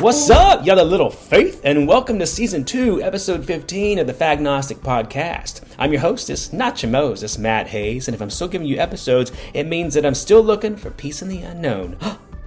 What's up, y'all, a little faith, and welcome to Season 2, Episode 15 of the Fagnostic Podcast. I'm your hostess, not your Moses, Matt Hayes, and if I'm still giving you episodes, it means that I'm still looking for peace in the unknown.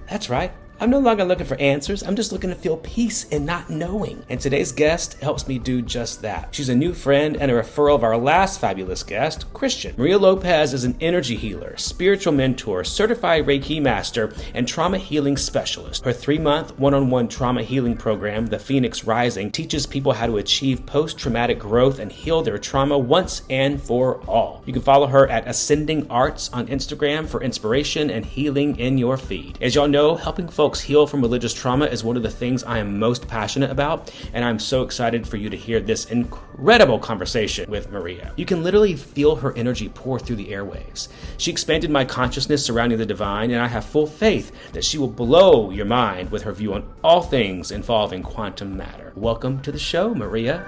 That's right. I'm no longer looking for answers, I'm just looking to feel peace in not knowing. And today's guest helps me do just that. She's a new friend and a referral of our last fabulous guest, Christian. Maria Lopez is an energy healer, spiritual mentor, certified Reiki master, and trauma healing specialist. Her 3-month one-on-one trauma healing program, The Phoenix Rising, teaches people how to achieve post-traumatic growth and heal their trauma once and for all. You can follow her at Ascending Arts on Instagram for inspiration and healing in your feed. As y'all know, helping folks heal from religious trauma is one of the things I am most passionate about, and I'm so excited for you to hear this incredible conversation with Maria. You can literally feel her energy pour through the airwaves. She expanded my consciousness surrounding the divine, and I have full faith that she will blow your mind with her view on all things involving quantum matter. Welcome to the show, Maria.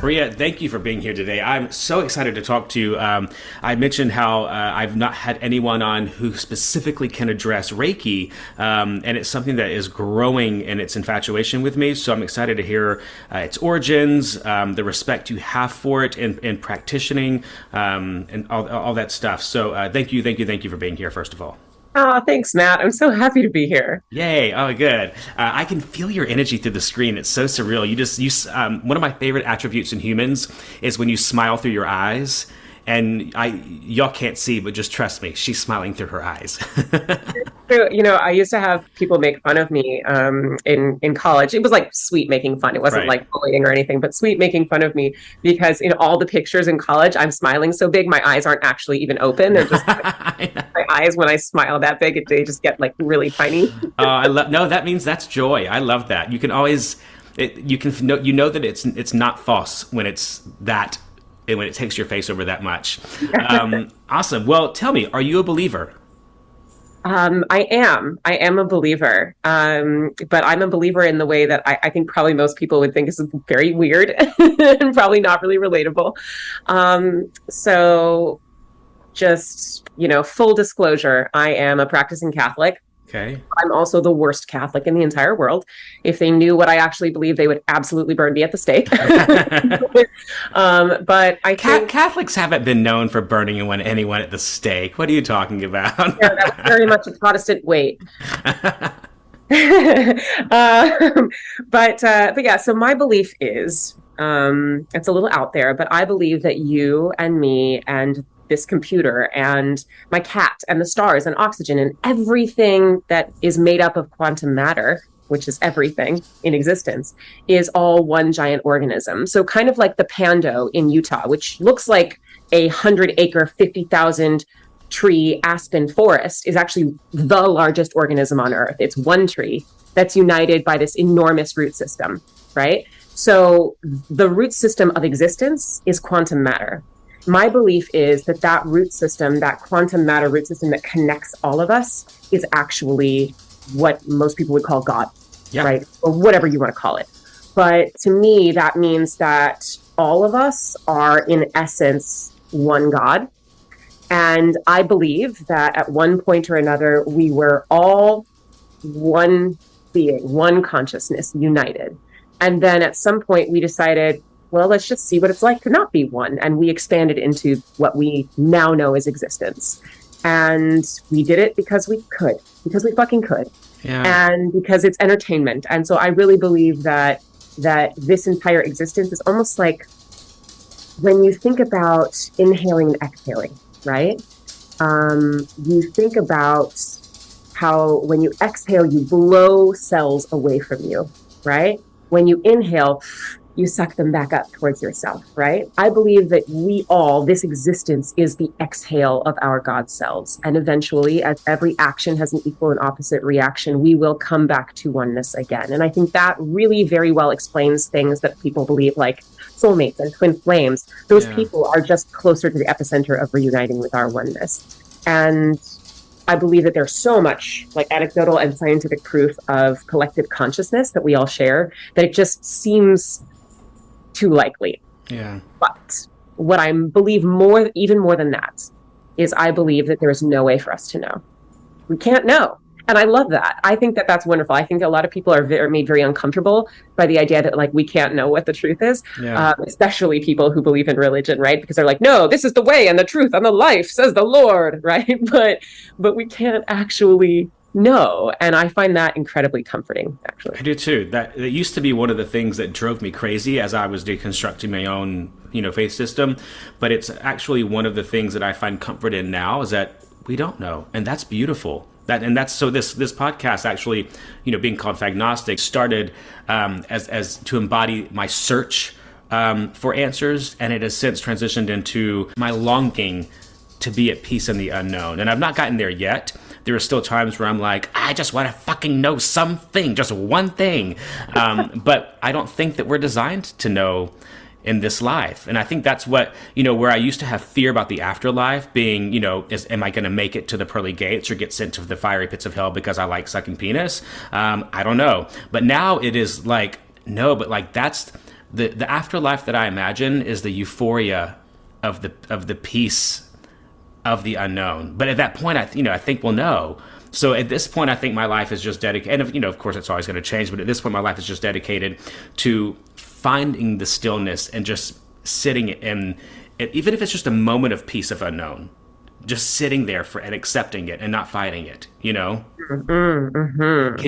Maria, thank you for being here today. I'm so excited to talk to you. I mentioned how I've not had anyone on who specifically can address Reiki, and it's something that is growing in its infatuation with me. So I'm excited to hear its origins, the respect you have for it in practicing, and all that stuff. So thank you for being here, first of all. Oh, thanks, Matt. I'm so happy to be here. Yay. Oh, good. I can feel your energy through the screen. It's so surreal. One of my favorite attributes in humans is when you smile through your eyes. And y'all can't see, but just trust me, she's smiling through her eyes. So, I used to have people make fun of me in college. It was like sweet making fun. It wasn't like bullying or anything, but sweet making fun of me because in all the pictures in college, I'm smiling so big, my eyes aren't actually even open. They're just my eyes, when I smile that big, they just get like really tiny. No, that means that's joy. I love that. You can always, you know that it's not false when it's that. And when it takes your face over that much. Awesome. Well, tell me, are you a believer? I am a believer. But I'm a believer in the way that I think probably most people would think is very weird and probably not really relatable. So just, full disclosure, I am a practicing Catholic. Okay. I'm also the worst Catholic in the entire world. If they knew what I actually believe, they would absolutely burn me at the stake. But I think Catholics haven't been known for burning anyone at the stake. What are you talking about? Yeah, that was very much a Protestant weight. But yeah, so my belief is, it's a little out there, but I believe that you and me and this computer and my cat and the stars and oxygen and everything that is made up of quantum matter, which is everything in existence, is all one giant organism. So kind of like the Pando in Utah, which looks like a 100-acre, 50,000 tree aspen forest, is actually the largest organism on Earth. It's one tree that's united by this enormous root system, right? So the root system of existence is quantum matter. My belief is that root system, that quantum matter root system that connects all of us, is actually what most people would call God, right? Or whatever you want to call it. But to me, that means that all of us are, in essence, one God. And I believe that at one point or another, we were all one being, one consciousness, united. And then at some point, we decided, well, let's just see what it's like to not be one. And we expanded into what we now know as existence. And we did it because we could, because we fucking could. Yeah. And because it's entertainment. And so I really believe that this entire existence is almost like when you think about inhaling and exhaling, right? You think about how when you exhale, you blow cells away from you, right? When you inhale, you suck them back up towards yourself, right? I believe that this existence is the exhale of our God selves. And eventually, as every action has an equal and opposite reaction, we will come back to oneness again. And I think that really very well explains things that people believe, like soulmates and twin flames. Those people are just closer to the epicenter of reuniting with our oneness. And I believe that there's so much like anecdotal and scientific proof of collective consciousness that we all share that it just seems too likely. Yeah. But what I believe more, even more than that, is I believe that there is no way for us to know. We can't know. And I love that. I think that that's wonderful. I think a lot of people are made very uncomfortable by the idea that like we can't know what the truth is, Yeah. especially people who believe in religion, right? Because they're like, no, this is the way and the truth and the life, says the Lord, right? But we can't actually know, and I find that incredibly comforting, actually. I do too. That used to be one of the things that drove me crazy as I was deconstructing my own, faith system. But it's actually one of the things that I find comfort in now is that we don't know, and that's beautiful. That's so this podcast actually, being called Fagnostic, started as to embody my search for answers, and it has since transitioned into my longing to be at peace in the unknown. And I've not gotten there yet. There are still times where I'm like, I just want to fucking know something, just one thing. But I don't think that we're designed to know in this life. And I think that's what, where I used to have fear about the afterlife being, am I going to make it to the pearly gates or get sent to the fiery pits of hell because I like sucking penis? I don't know. But now it is like, no, but like that's the afterlife that I imagine is the euphoria of the peace of the unknown. But at that point, I think we'll know. So at this point, I think my life is just dedicated, and of course it's always going to change, but at this point, my life is just dedicated to finding the stillness and just sitting in it, even if it's just a moment of peace of unknown, just sitting there and accepting it and not fighting it, Can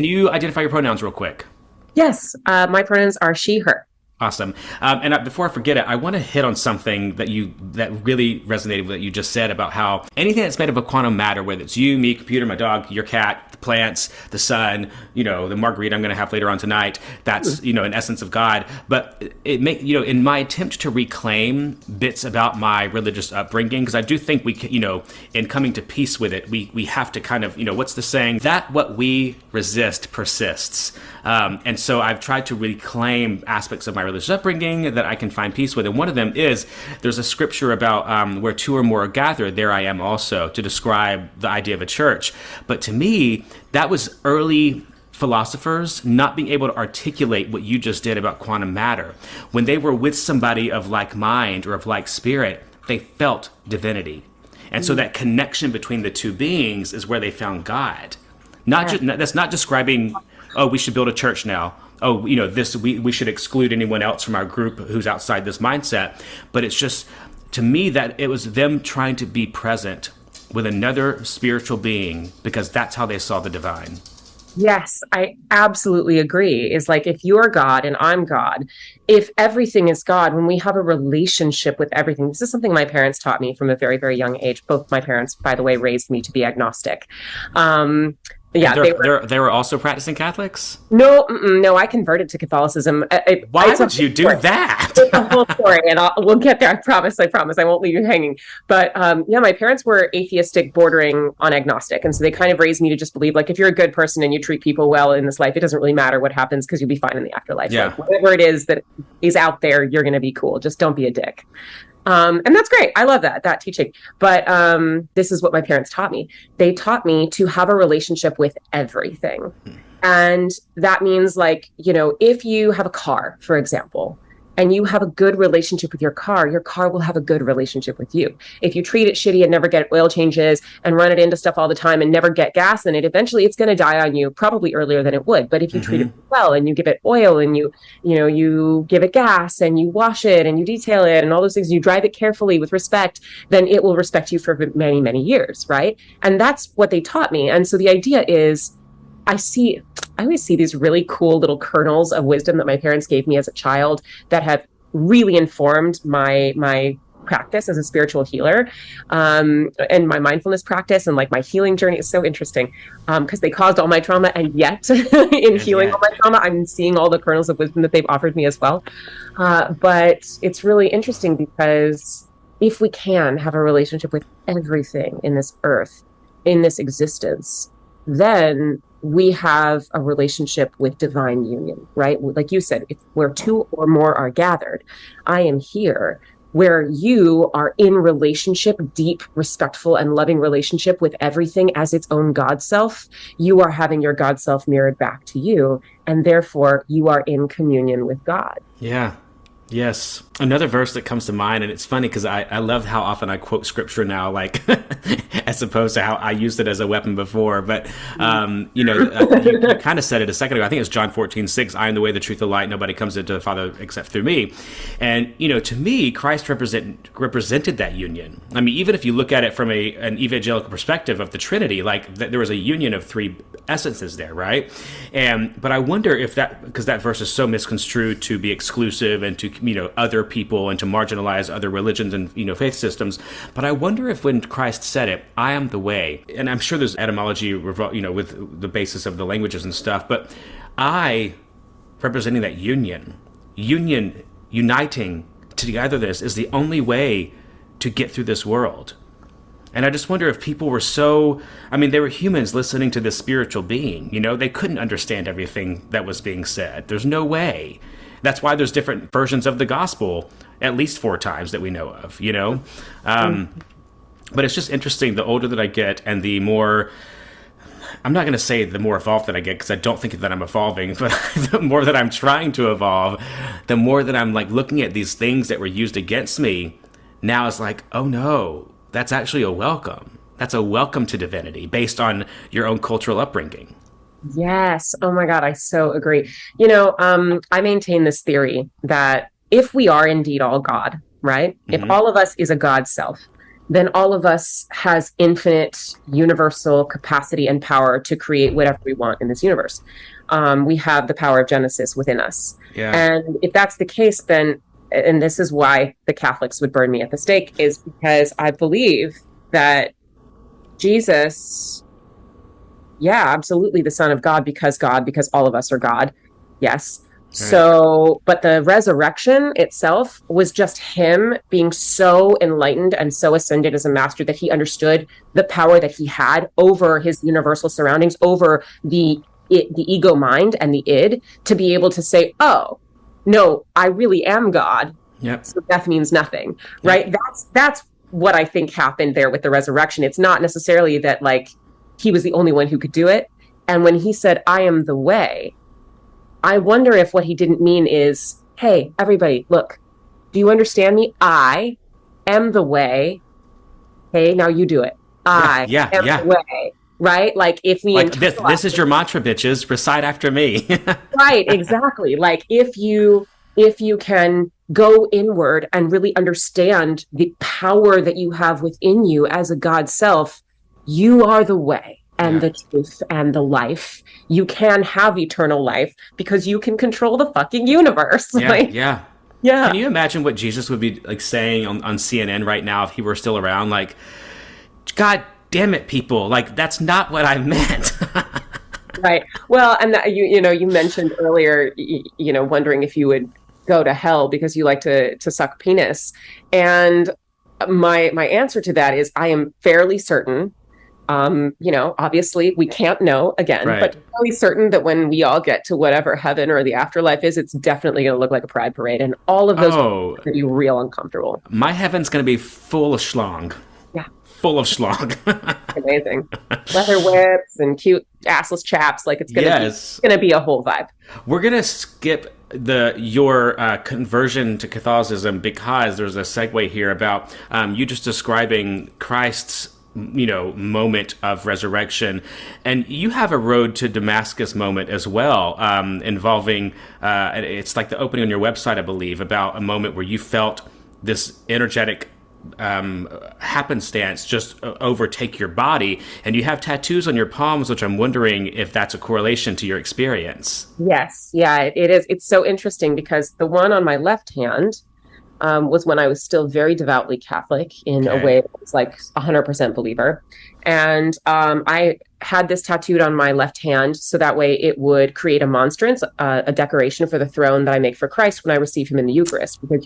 you identify your pronouns real quick? Yes, my pronouns are she, her. Awesome. And before I forget it, I want to hit on something that really resonated with what you just said about how anything that's made up of quantum matter, whether it's you, me, computer, my dog, your cat, the plants, the sun, the margarita I'm going to have later on tonight, that's, an essence of God. But in my attempt to reclaim bits about my religious upbringing, because I do think we can, in coming to peace with it, we have to kind of, what's the saying? That what we resist persists. And so I've tried to reclaim aspects of my religious upbringing that I can find peace with. And one of them is, there's a scripture about where two or more are gathered, there I am also, to describe the idea of a church. But to me, that was early philosophers not being able to articulate what you just did about quantum matter. When they were with somebody of like mind or of like spirit, they felt divinity. And so that connection between the two beings is where they found God. That's not describing, oh, we should build a church now. Oh, we should exclude anyone else from our group who's outside this mindset. But it's just, to me, that it was them trying to be present with another spiritual being because that's how they saw the divine. Yes, I absolutely agree. Is like, if you're God and I'm God, if everything is God, when we have a relationship with everything, this is something my parents taught me from a very, very young age. Both my parents, by the way, raised me to be agnostic. Yeah, they were also practicing Catholics? No, I converted to Catholicism. Why would you do that? It's a whole story, and we'll get there. I promise. I won't leave you hanging. But my parents were atheistic, bordering on agnostic, and so they kind of raised me to just believe, like, if you're a good person and you treat people well in this life, it doesn't really matter what happens because you'll be fine in the afterlife. Yeah. Like, whatever it is that is out there, you're going to be cool. Just don't be a dick. And that's great. I love that teaching. But this is what my parents taught me. They taught me to have a relationship with everything. And that means, like, if you have a car, for example, and you have a good relationship with your car will have a good relationship with you. If you treat it shitty and never get oil changes and run it into stuff all the time and never get gas in it, eventually it's going to die on you, probably earlier than it would. But if you treat it well and you give it oil and you give it gas and you wash it and you detail it and all those things, you drive it carefully with respect, then it will respect you for many, many years, right? And that's what they taught me. And so the idea is, I always see these really cool little kernels of wisdom that my parents gave me as a child that have really informed my practice as a spiritual healer, and my mindfulness practice and like my healing journey is so interesting because they caused all my trauma, and yet in healing all my trauma, I'm seeing all the kernels of wisdom that they've offered me as well. But it's really interesting because if we can have a relationship with everything in this earth, in this existence, then we have a relationship with divine union, right? Like you said, if where two or more are gathered, I am here. Where you are in relationship, deep, respectful, and loving relationship with everything as its own God self, you are having your God self mirrored back to you, and therefore you are in communion with God. Yeah. Yes. Another verse that comes to mind, and it's funny because I love how often I quote scripture now, like, as opposed to how I used it as a weapon before. But, you kind of said it a second ago. I think it's John 14:6. I am the way, the truth, the light. Nobody comes into the Father except through me. And, to me, Christ represented that union. I mean, even if you look at it from an evangelical perspective of the Trinity, like, there was a union of three essences there, right? But I wonder if because that verse is so misconstrued to be exclusive and to other people and to marginalize other religions and faith systems. But I wonder if when Christ said it, I am the way, and I'm sure there's etymology with the basis of the languages and stuff, but I, representing that uniting together, this is the only way to get through this world. And I just wonder if people were they were humans listening to this spiritual being, they couldn't understand everything that was being said. There's no way. That's why there's different versions of the gospel, at least 4 times that we know of, But it's just interesting, the older that I get and the more, I'm not going to say the more evolved that I get, because I don't think that I'm evolving, but the more that I'm trying to evolve, the more that I'm like looking at these things that were used against me. Now it's like, oh no, that's actually a welcome. That's a welcome to divinity based on your own cultural upbringing. Yes. Oh my God, I so agree. I maintain this theory that if we are indeed all God, right? Mm-hmm. If all of us is a God self, then all of us has infinite universal capacity and power to create whatever we want in this universe. We have the power of Genesis within us. Yeah. And if that's the case, then, and this is why the Catholics would burn me at the stake, is because I believe that Jesus, yeah, absolutely the Son of God, because all of us are God. Yes. Right. So, but the resurrection itself was just him being so enlightened and so ascended as a master that he understood the power that he had over his universal surroundings, over the ego mind and the id, to be able to say, oh, no, I really am God. Yep. So death means nothing, right? Yep. That's what I think happened there with the resurrection. It's not necessarily that like he was the only one who could do it. And when he said, I am the way, I wonder if what he didn't mean is, hey, everybody, look, do you understand me? I am the way. Hey, now you do it. I am the way. Right? Like if we like this is your mantra, bitches, recite after me. Right, exactly. Like if you can go inward and really understand the power that you have within you as a God self, you are the way and the truth and the life. You can have eternal life because you can control the fucking universe. Yeah. Can you imagine what Jesus would be like saying on CNN right now if he were still around? Like, God damn it, people! Like, that's not what I meant. Right. Well, and that, you mentioned earlier, wondering if you would go to hell because you like to suck penis, and my answer to that is I am fairly certain. Obviously we can't know again, right, but fairly certain that when we all get to whatever heaven or the afterlife is, it's definitely going to look like a pride parade, and all of those are going to be real uncomfortable. My heaven's going to be full of schlong. Yeah. Full of schlong. Amazing. Leather whips and cute assless chaps. Like it's going to be a whole vibe. We're going to skip your conversion to Catholicism because there's a segue here about you just describing Christ's moment of resurrection, and you have a road to Damascus moment as well, involving it's like the opening on your website, I believe, about a moment where you felt this energetic happenstance just overtake your body, and you have tattoos on your palms, which I'm wondering if that's a correlation to your experience. Yes, yeah, it is. It's so interesting because the one on my left hand was when I was still very devoutly Catholic in a way that was like 100% believer. And I had this tattooed on my left hand so that way it would create a monstrance, a decoration for the throne that I make for Christ when I receive him in the Eucharist. Because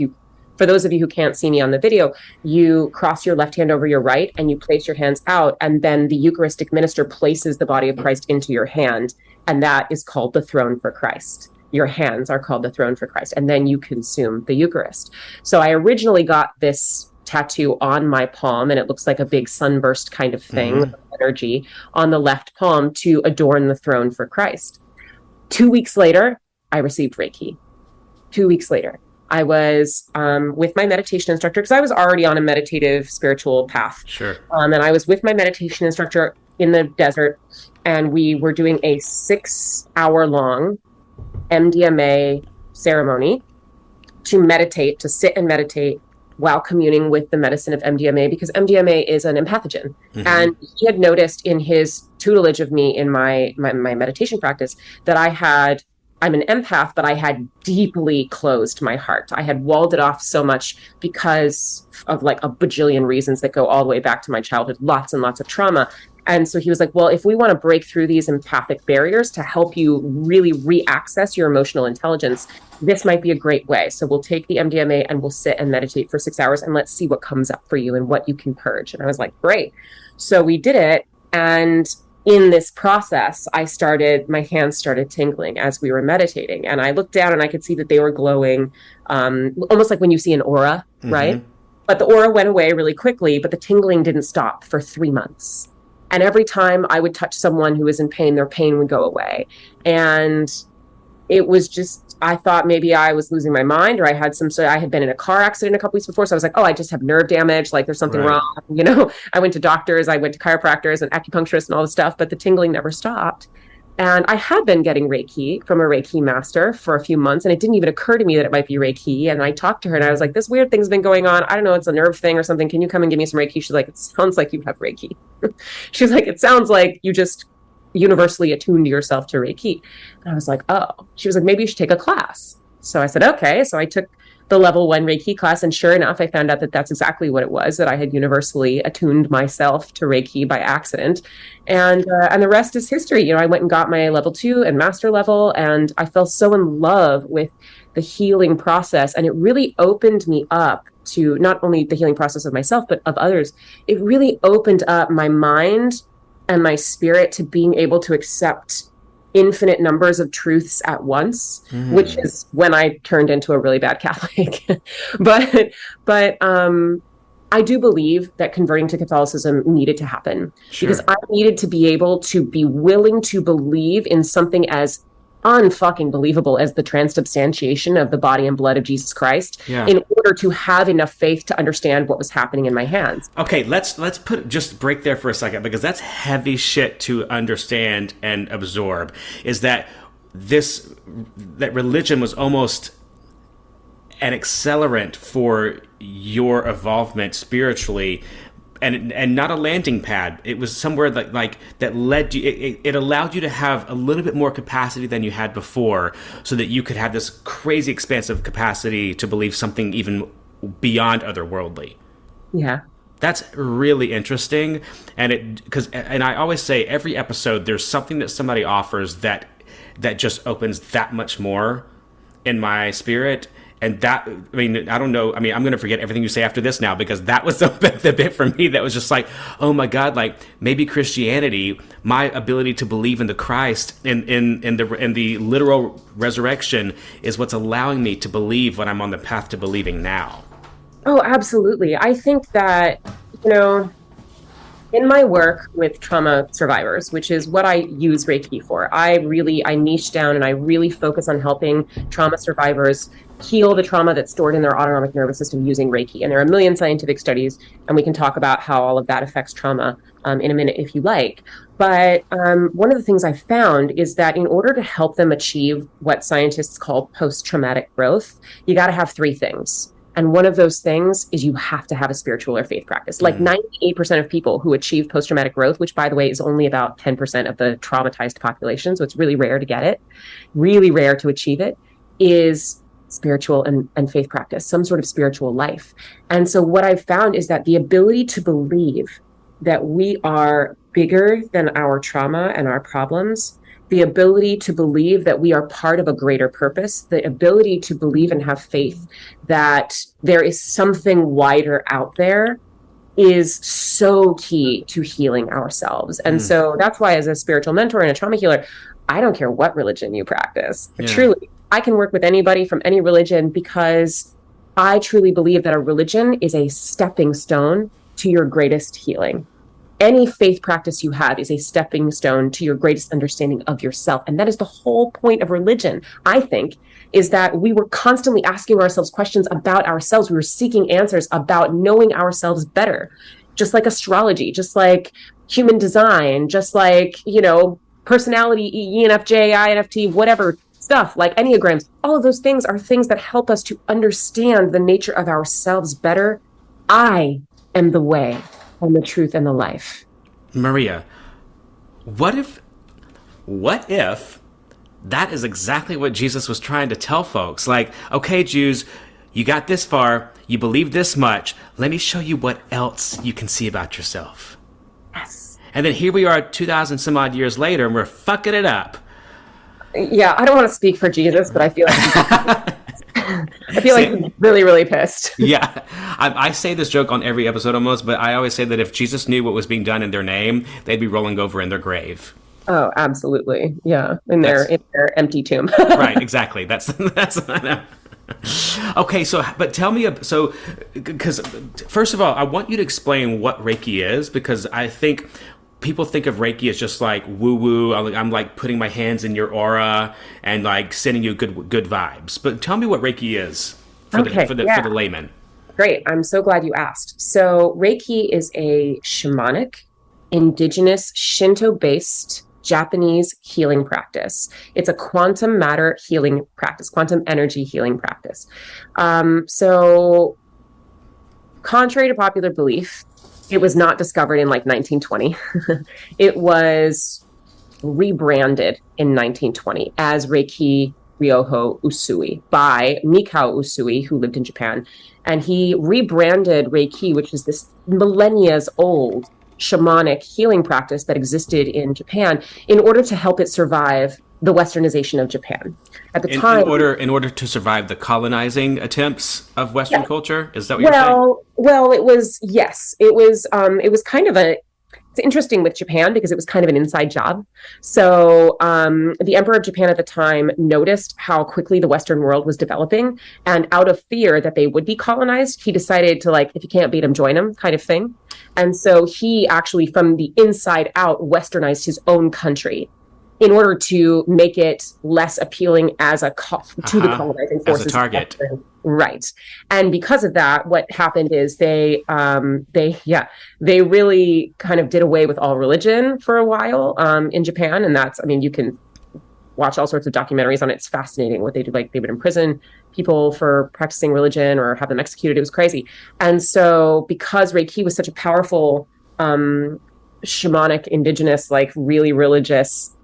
for those of you who can't see me on the video, you cross your left hand over your right and you place your hands out, and then the Eucharistic minister places the body of Christ into your hand. And that is called the throne for Christ. Your hands are called the throne for Christ, and then you consume the Eucharist. So I originally got this tattoo on my palm, and it looks like a big sunburst kind of thing, with energy on the left palm to adorn the throne for Christ. 2 weeks later, I received Reiki. 2 weeks later. I was with my meditation instructor because I was already on a meditative spiritual path. Sure. And I was with my meditation instructor in the desert, and we were doing a 6 hour long MDMA ceremony to meditate, to sit and meditate while communing with the medicine of MDMA, because MDMA is an empathogen. Mm-hmm. And he had noticed in his tutelage of me in my meditation practice that I'm an empath, but I had deeply closed my heart. I had walled it off so much because of like a bajillion reasons that go all the way back to my childhood, lots and lots of trauma. And so he was like, well, if we want to break through these empathic barriers to help you really re-access your emotional intelligence, this might be a great way. So we'll take the MDMA and we'll sit and meditate for 6 hours and let's see what comes up for you and what you can purge. And I was like, great. So we did it. And in this process, my hands started tingling as we were meditating. And I looked down and I could see that they were glowing, almost like when you see an aura, mm-hmm. right? But the aura went away really quickly, but the tingling didn't stop for 3 months. And every time I would touch someone who was in pain, their pain would go away. And it was just, I thought maybe I was losing my mind, or I had been in a car accident a couple weeks before. So I was like, oh, I just have nerve damage. Like there's something wrong. You know, I went to doctors, I went to chiropractors and acupuncturists and all this stuff, but the tingling never stopped. And I had been getting Reiki from a Reiki master for a few months, and it didn't even occur to me that it might be Reiki. And I talked to her and I was like, this weird thing's been going on. I don't know, it's a nerve thing or something. Can you come and give me some Reiki? She's like, it sounds like you have Reiki. She's like, it sounds like you just universally attuned yourself to Reiki. And I was like, oh. She was like, maybe you should take a class. So I said, okay. So I took the level 1 Reiki class, and sure enough, I found out that that's exactly what it was, that I had universally attuned myself to Reiki by accident. And the rest is history. You know, I went and got my level 2 and master level, and I fell so in love with the healing process. And it really opened me up to not only the healing process of myself, but of others. It really opened up my mind and my spirit to being able to accept infinite numbers of truths at once, which is when I turned into a really bad Catholic. but I do believe that converting to Catholicism needed to happen, because I needed to be able to be willing to believe in something as unfucking believable as the transubstantiation of the body and blood of Jesus Christ in order to have enough faith to understand what was happening in my hands. Okay, let's just break there for a second, because that's heavy shit to understand and absorb. Is that religion was almost an accelerant for your evolvement spiritually, and not a landing pad. It was somewhere that led you. It allowed you to have a little bit more capacity than you had before, so that you could have this crazy expansive capacity to believe something even beyond otherworldly. Yeah. That's really interesting. And I always say every episode there's something that somebody offers that just opens that much more in my spirit. And that, I mean, I don't know. I mean, I'm going to forget everything you say after this now, because that was the bit for me that was just like, oh my God, like maybe Christianity, my ability to believe in the Christ, in the literal resurrection, is what's allowing me to believe what I'm on the path to believing now. Oh, absolutely. I think that, you know, in my work with trauma survivors, which is what I use Reiki for, I niche down and I really focus on helping trauma survivors heal the trauma that's stored in their autonomic nervous system using Reiki. And there are a million scientific studies, and we can talk about how all of that affects trauma in a minute if you like. But one of the things I found is that in order to help them achieve what scientists call post-traumatic growth, you got to have 3 things. And one of those things is you have to have a spiritual or faith practice. Like 98% of people who achieve post-traumatic growth, which by the way is only about 10% of the traumatized population, so it's really rare to get it, really rare to achieve it, is spiritual and faith practice, some sort of spiritual life. And so what I've found is that the ability to believe that we are bigger than our trauma and our problems, the ability to believe that we are part of a greater purpose, the ability to believe and have faith that there is something wider out there, is so key to healing ourselves. And so that's why, as a spiritual mentor and a trauma healer, I don't care what religion you practice. Truly, I can work with anybody from any religion, because I truly believe that a religion is a stepping stone to your greatest healing. Any faith practice you have is a stepping stone to your greatest understanding of yourself. And that is the whole point of religion, I think, is that we were constantly asking ourselves questions about ourselves. We were seeking answers about knowing ourselves better, just like astrology, just like human design, just like, personality, ENFJ, INFT, whatever stuff, like Enneagrams. All of those things are things that help us to understand the nature of ourselves better. I am the way and the truth and the life. Maria, what if that is exactly what Jesus was trying to tell folks? Like, okay, Jews, you got this far, you believe this much, let me show you what else you can see about yourself. Yes. And then here we are 2,000 some odd years later, and we're fucking it up. Yeah, I don't want to speak for Jesus, but I feel like he's really, really pissed. Yeah. I say this joke on every episode almost, but I always say that if Jesus knew what was being done in their name, they'd be rolling over in their grave. Oh, absolutely. Yeah. In their empty tomb. Right, exactly. That's I know. Okay, but tell me, because first of all, I want you to explain what Reiki is, because I think people think of Reiki as just like woo-woo. I'm like putting my hands in your aura and like sending you good vibes. But tell me what Reiki is for the layman. Great. I'm so glad you asked. So Reiki is a shamanic, indigenous, Shinto-based Japanese healing practice. It's a quantum matter healing practice, quantum energy healing practice. So contrary to popular belief, it was not discovered in like 1920. It was rebranded in 1920 as Reiki Ryoho Usui by Mikao Usui, who lived in Japan. And he rebranded Reiki, which is this millennia old shamanic healing practice that existed in Japan, in order to help it survive the westernization of Japan. At the time, in order to survive the colonizing attempts of Western culture, is that what you're saying? Well, it was, yes, it was kind of it's interesting with Japan because it was kind of an inside job. So the emperor of Japan at the time noticed how quickly the Western world was developing, and out of fear that they would be colonized, he decided to, like, if you can't beat them, join them kind of thing. And so he actually, from the inside out, westernized his own country in order to make it less appealing as to the colonizing forces. As a target. Right. And because of that, what happened is they really kind of did away with all religion for a while in Japan. And that's, I mean, you can watch all sorts of documentaries on it. It's fascinating what they do. Like, they would imprison people for practicing religion or have them executed. It was crazy. And so because Reiki was such a powerful shamanic, indigenous, like really religious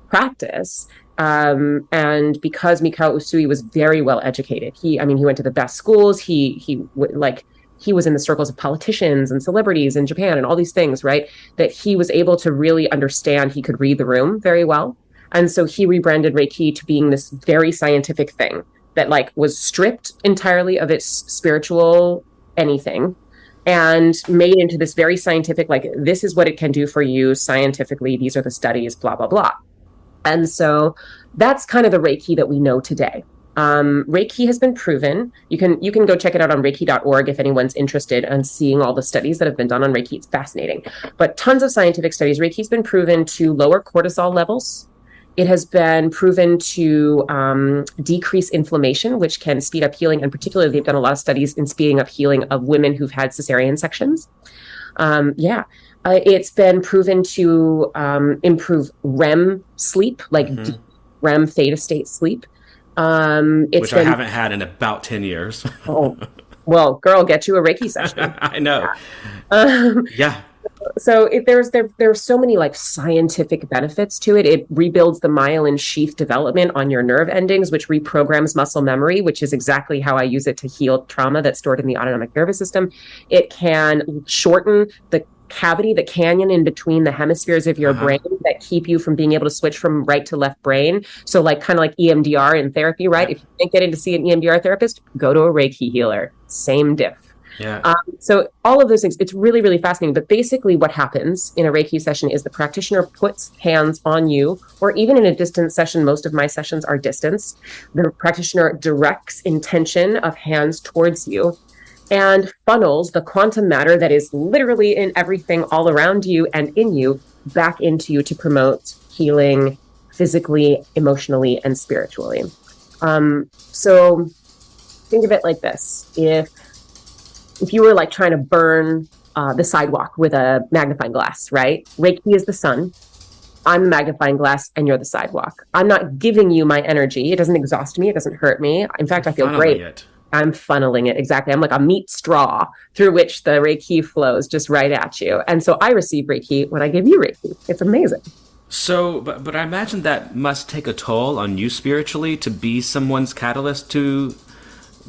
practice, and because Mikao Usui was very well educated, he went to the best schools. He was in the circles of politicians and celebrities in Japan and all these things, right? That he was able to really understand. He could read the room very well. And so he rebranded Reiki to being this very scientific thing that, like, was stripped entirely of its spiritual anything and made into this very scientific, like, this is what it can do for you scientifically. These are the studies, blah, blah, blah. And so that's kind of the Reiki that we know today. Reiki has been proven. You can go check it out on reiki.org if anyone's interested in seeing all the studies that have been done on Reiki. It's fascinating. But tons of scientific studies. Reiki's been proven to lower cortisol levels. It has been proven to decrease inflammation, which can speed up healing. And particularly, they've done a lot of studies in speeding up healing of women who've had cesarean sections. It's been proven to improve REM sleep, like deep REM theta state sleep. Which I haven't had in about 10 years. Oh, well, girl, get you a Reiki session. I know. Yeah. So there's so many, like, scientific benefits to it. It rebuilds the myelin sheath development on your nerve endings, which reprograms muscle memory, which is exactly how I use it to heal trauma that's stored in the autonomic nervous system. It can shorten the cavity, the canyon in between the hemispheres of your brain that keep you from being able to switch from right to left brain. So, like, kind of like EMDR in therapy, right? If you can't get in to see an EMDR therapist, go to a Reiki healer. Same diff. Yeah. So all of those things, it's really, really fascinating. But basically what happens in a Reiki session is the practitioner puts hands on you, or even in a distance session. Most of my sessions are distance. The practitioner directs intention of hands towards you and funnels the quantum matter that is literally in everything all around you and in you back into you to promote healing physically, emotionally, and spiritually. So think of it like this: if you were like trying to burn the sidewalk with a magnifying glass, right? Reiki is the sun. I'm the magnifying glass, and you're the sidewalk. I'm not giving you my energy. It doesn't exhaust me. It doesn't hurt me. In You're fact, I feel funneling great. it. I'm funneling it exactly. I'm like a meat straw through which the Reiki flows just right at you. And so I receive Reiki when I give you Reiki. It's amazing. So, but I imagine that must take a toll on you spiritually to be someone's catalyst to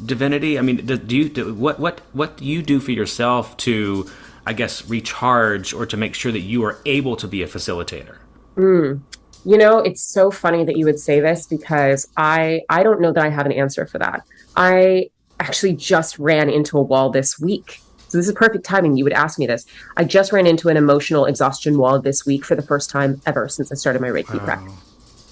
divinity. I mean, what do you do for yourself to, I guess, recharge or to make sure that you are able to be a facilitator? Mm. It's so funny that you would say this because I don't know that I have an answer for that. I actually just ran into a wall this week. So this is perfect timing. You would ask me this. I just ran into an emotional exhaustion wall this week for the first time ever since I started my Reiki practice. Wow.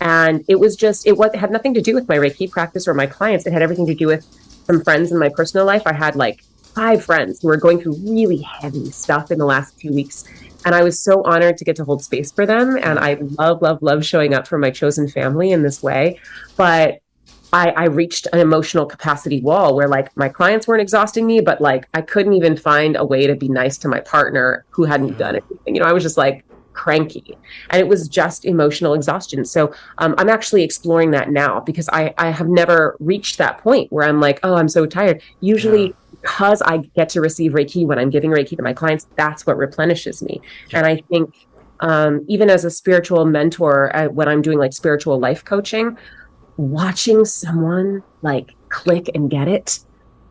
And it had nothing to do with my Reiki practice or my clients. It had everything to do with some friends in my personal life. I had like 5 friends who were going through really heavy stuff in the last 2 weeks. And I was so honored to get to hold space for them. And I love, love, love showing up for my chosen family in this way. But I reached an emotional capacity wall where like my clients weren't exhausting me, but like I couldn't even find a way to be nice to my partner who hadn't done anything. I was just like cranky and it was just emotional exhaustion. So I'm actually exploring that now because I have never reached that point where I'm like, oh, I'm so tired. Yeah. Usually because I get to receive Reiki when I'm giving Reiki to my clients, that's what replenishes me. Yeah. And I think even as a spiritual mentor, when I'm doing like spiritual life coaching, watching someone like click and get it,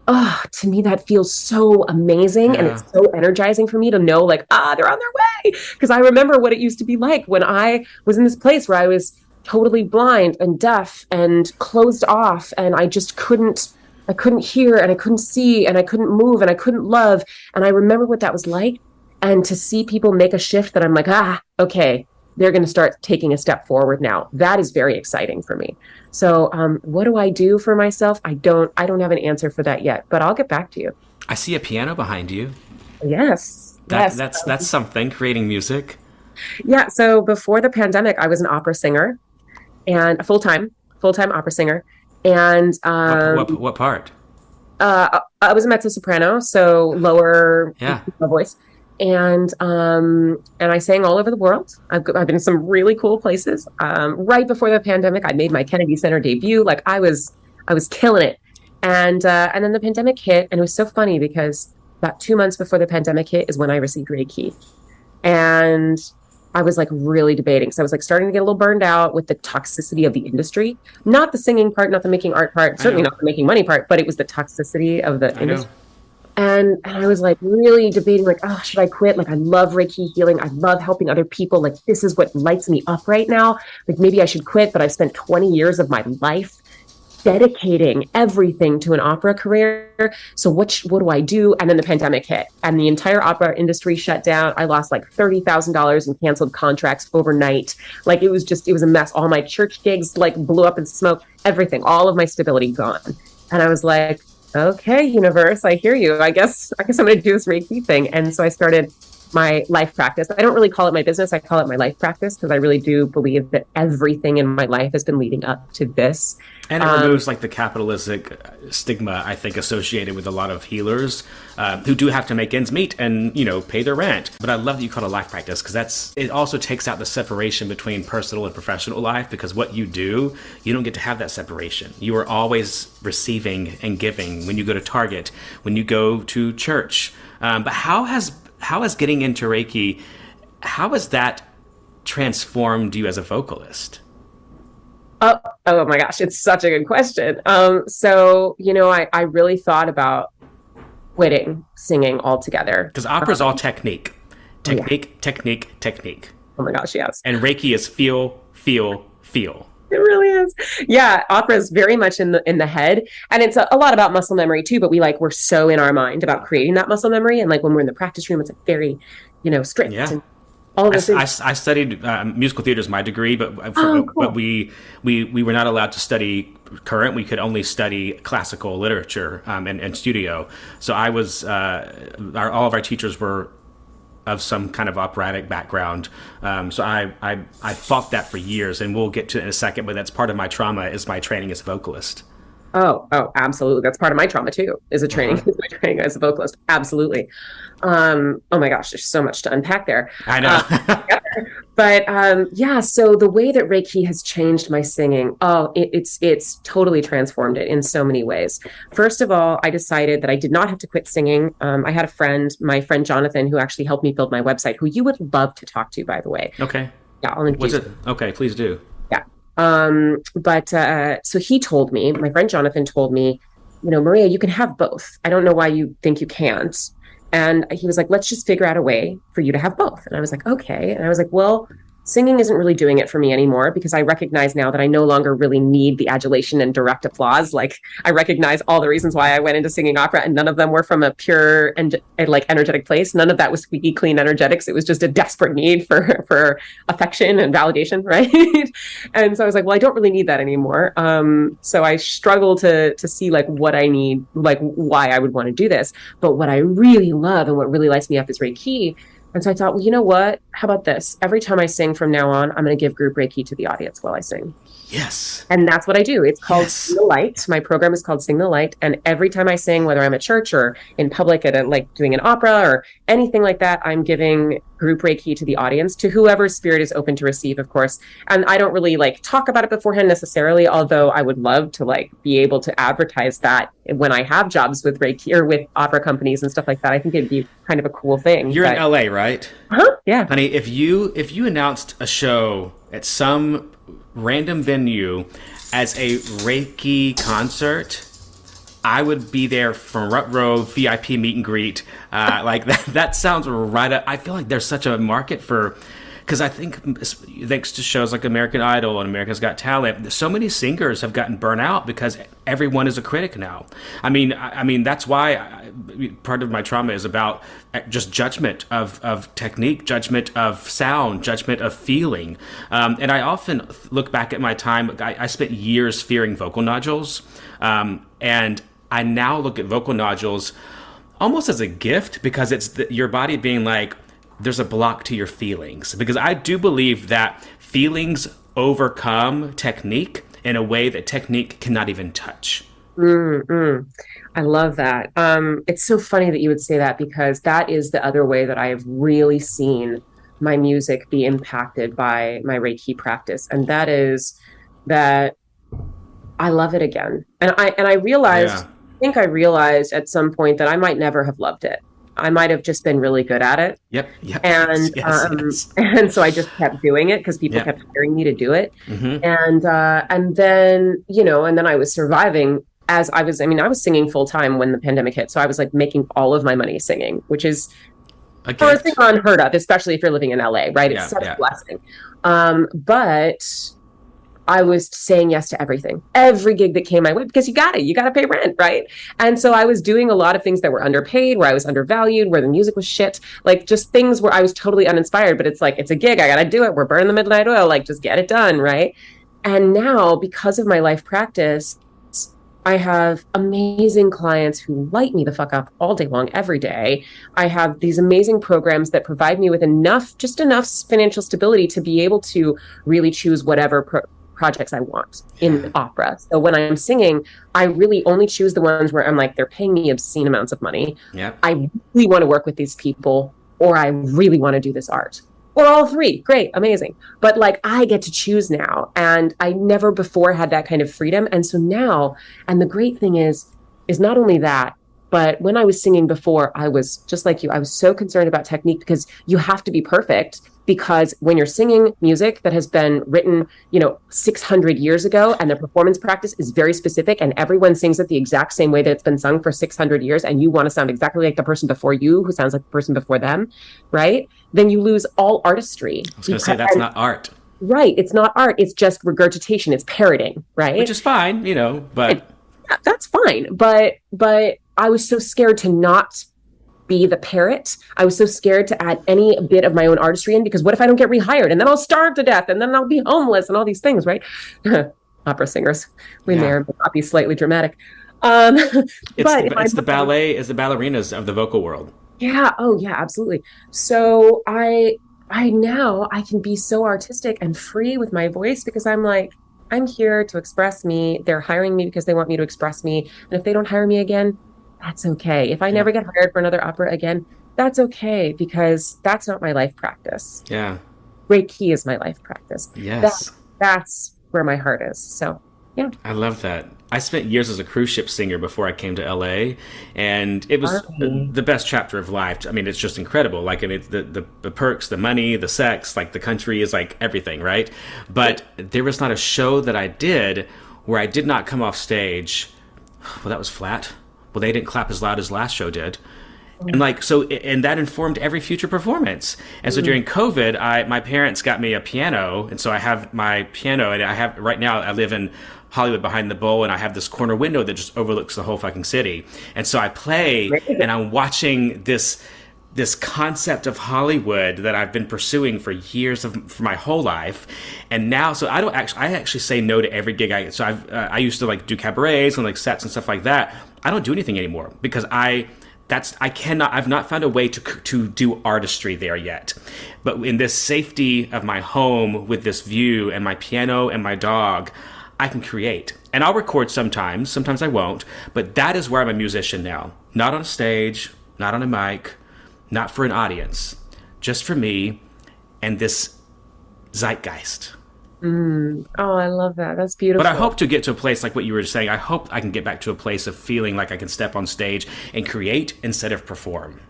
oh, to me that feels so amazing and Yeah. it's so energizing for me to know like they're on their way, because I remember what it used to be like when I was in this place where I was totally blind and deaf and closed off and I couldn't hear and I couldn't see and I couldn't move and I couldn't love, and I remember what that was like. And to see people make a shift that I'm like, okay, they're going to start taking a step forward now. That is very exciting for me. So, what do I do for myself? I don't have an answer for that yet, but I'll get back to you. I see a piano behind you. Yes. That Yes. that's something. Creating music. Yeah. So before the pandemic, I was an opera singer and a full time opera singer. And What part? I was a mezzo soprano, so lower Yeah. voice. And I sang all over the world. I've been in some really cool places. Right before the pandemic, I made my Kennedy Center debut. Like I was killing it. And then the pandemic hit, and it was so funny because about 2 months before the pandemic hit is when I received Reiki, and I was like really debating. So I was like starting to get a little burned out with the toxicity of the industry, not the singing part, not the making art part, I certainly know. not the making money part, but it was the toxicity of the I know. industry. And I was like really debating, like, oh, should I quit? Like, I love Reiki healing. I love helping other people. Like, this is what lights me up right now. Like, maybe I should quit, but I've spent 20 years of my life dedicating everything to an opera career. So what do I do? And then the pandemic hit and the entire opera industry shut down. I lost like $30,000 in canceled contracts overnight. Like, it was a mess. All my church gigs like blew up in smoke, everything, all of my stability gone. And I was like, okay, universe, I hear you. I guess I'm going to do this Reiki thing. And so I started my life practice. I don't really call it my business. I call it my life practice because I really do believe that everything in my life has been leading up to this. And it removes like the capitalistic stigma, I think, associated with a lot of healers who do have to make ends meet and, pay their rent. But I love that you call it a life practice because it also takes out the separation between personal and professional life, because what you do, you don't get to have that separation. You are always receiving and giving when you go to Target, when you go to church. But how has getting into Reiki, how has that transformed you as a vocalist? Oh my gosh, it's such a good question. I really thought about quitting singing altogether. Because opera is all technique. Oh, yeah. Technique, technique, technique. Oh my gosh, yes. And Reiki is feel, feel, feel. It really is. Yeah, opera is very much in the head, and it's a lot about muscle memory too. But we're so in our mind about creating that muscle memory, and like when we're in the practice room, it's like very, strict Yeah. and all of those things. I studied musical theater is my degree, but Oh, cool. but we were not allowed to study current. We could only study classical literature and studio. So I was all of our teachers were of some kind of operatic background. So I fought that for years, and we'll get to it in a second, but that's part of my trauma is my training as a vocalist. Oh, absolutely. That's part of my trauma too, is a training, Uh-huh. is my training as a vocalist. Absolutely. Oh my gosh, there's so much to unpack there. I Um, know. but yeah, so the way that Reiki has changed my singing, it's totally transformed it in so many ways. First of all, I decided that I did not have to quit singing. I had a friend, my friend Jonathan, who actually helped me build my website, who you would love to talk to, by the way. Okay. Yeah, I'll Was introduce it? Okay, please do. yeah. But so he told me, my friend Jonathan told me, Maria, you can have both. I don't know why you think you can't. And he was like, let's just figure out a way for you to have both. And I was like, okay. And I was like, well, singing isn't really doing it for me anymore because I recognize now that I no longer really need the adulation and direct applause. Like I recognize all the reasons why I went into singing opera, and none of them were from a pure and like energetic place. None of that was squeaky clean energetics. It was just a desperate need for affection and validation, right? And so I was like, well, I don't really need that anymore. So I struggle to see like what I need, like why I would want to do this. But what I really love and what really lights me up is Reiki. And so I thought, well, you know what? How about this? Every time I sing from now on, I'm going to give group Reiki to the audience while I sing. Yes. And that's what I do. It's called Yes. Sing the Light. My program is called Sing the Light. And every time I sing, whether I'm at church or in public at like doing an opera or anything like that, I'm giving group Reiki to the audience, to whoever's spirit is open to receive, of course. And I don't really like talk about it beforehand necessarily, although I would love to like be able to advertise that when I have jobs with Reiki or with opera companies and stuff like that. I think it'd be kind of a cool thing. You're in LA, right? Huh? Yeah. Honey, if you announced a show at some random venue as a Reiki concert, I would be there front row VIP meet and greet. Like that sounds right up. I feel like there's such a market for, because I think thanks to shows like American Idol and America's Got Talent, so many singers have gotten burnt out because everyone is a critic now. I mean that's why part of my trauma is about just judgment of technique, judgment of sound, judgment of feeling. And I often look back at my time. I spent years fearing vocal nodules, and I now look at vocal nodules almost as a gift because it's your body being like, there's a block to your feelings. Because I do believe that feelings overcome technique in a way that technique cannot even touch. Mm-mm. I love that. It's so funny that you would say that because that is the other way that I have really seen my music be impacted by my Reiki practice. And that is that I love it again. And I realized, Yeah. I think I realized at some point that I might never have loved it. I might have just been really good at it. Yep. Yep. And Yes. and so I just kept doing it because people Yep. kept hiring me to do it. Mm-hmm. And then, and then I was surviving as I was singing full time when the pandemic hit. So I was like making all of my money singing, which is A for a gift. thing unheard of, especially if you're living in LA, right? It's Yeah, such yeah. a blessing. But I was saying yes to every gig that came my way because you got to pay rent, right? And so I was doing a lot of things that were underpaid, where I was undervalued, where the music was shit, like just things where I was totally uninspired. But it's like, it's a gig, I got to do it. We're burning the midnight oil, like just get it done, right? And now, because of my life practice, I have amazing clients who light me the fuck up all day long, every day. I have these amazing programs that provide me with just enough financial stability to be able to really choose whatever projects I want in opera. So when I'm singing, I really only choose the ones where I'm like, they're paying me obscene amounts of money. Yep. I really want to work with these people, or I really want to do this art. Or all three. Great, amazing. But like I get to choose now. And I never before had that kind of freedom. And so now, and the great thing is not only that, but when I was singing before, I was just like you. I was so concerned about technique because you have to be perfect. Because when you're singing music that has been written, 600 years ago, and the performance practice is very specific, and everyone sings it the exact same way that it's been sung for 600 years, and you want to sound exactly like the person before you, who sounds like the person before them, right? Then you lose all artistry. I was going to say that's not art, Right. It's not art. It's just regurgitation. It's parroting, right? which is fine, but That's fine. But I was so scared to not be the parrot. I was so scared to add any bit of my own artistry in, because what if I don't get rehired, and then I'll starve to death, and then I'll be homeless, and all these things, right? Opera singers, we may or may not be slightly dramatic. it's the ballerinas of the vocal world. Yeah. Oh, yeah, absolutely. So I now I can be so artistic and free with my voice because I'm like, I'm here to express me. They're hiring me because they want me to express me. And if they don't hire me again, that's okay. If I Yeah. never get hired for another opera again, that's okay because that's not my life practice. Yeah. Reiki is my life practice. That Yes. that's where my heart is. So yeah. I love that. I spent years as a cruise ship singer before I came to LA, and it was Army. the best chapter of life. I mean, it's just incredible. Like, I mean, the perks, the money, the sex, like the country is like everything, right? But there was not a show that I did where I did not come off stage. Well, that was flat. Well, they didn't clap as loud as last show did. And like so, and that informed every future performance. And so during COVID, I my parents got me a piano, and so I have my piano, and I have right now I live in Hollywood behind the bowl, and I have this corner window that just overlooks the whole fucking city. And so I play, and I'm watching this concept of Hollywood that I've been pursuing for years for my whole life, and now so I actually say no to every gig I so I used to like do cabarets and like sets and stuff like that. I don't do anything anymore because I cannot. I've not found a way to do artistry there yet. But in this safety of my home with this view and my piano and my dog, I can create. And I'll record sometimes. Sometimes I won't. But that is where I'm a musician now. Not on a stage, not on a mic, not for an audience, just for me and this zeitgeist. Oh, I love that. That's But I beautiful. hope to get to a place like what you were saying. I hope I can get back to a place of feeling like I can step on stage and create instead of perform.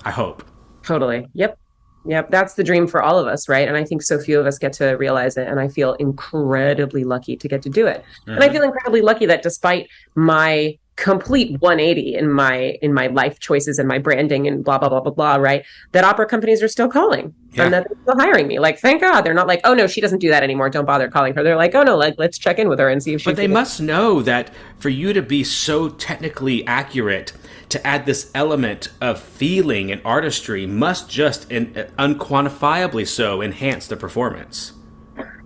I hope. Totally. Yep. Yep. That's the dream for all of us, right? And I think so few of us get to realize it. And I feel incredibly lucky to get to do it. And I feel incredibly lucky that despite my complete 180 in my life choices and my branding and blah blah blah blah blah, right? That opera companies are still calling and Yeah. that they're still hiring me. Like, thank God. They're not like, oh no, she doesn't do that anymore. Don't bother calling her. They're like, oh no, like let's check in with her and see if But she's they doing. must know that for you to be so technically accurate, to add this element of feeling and artistry must just unquantifiably so enhance the performance.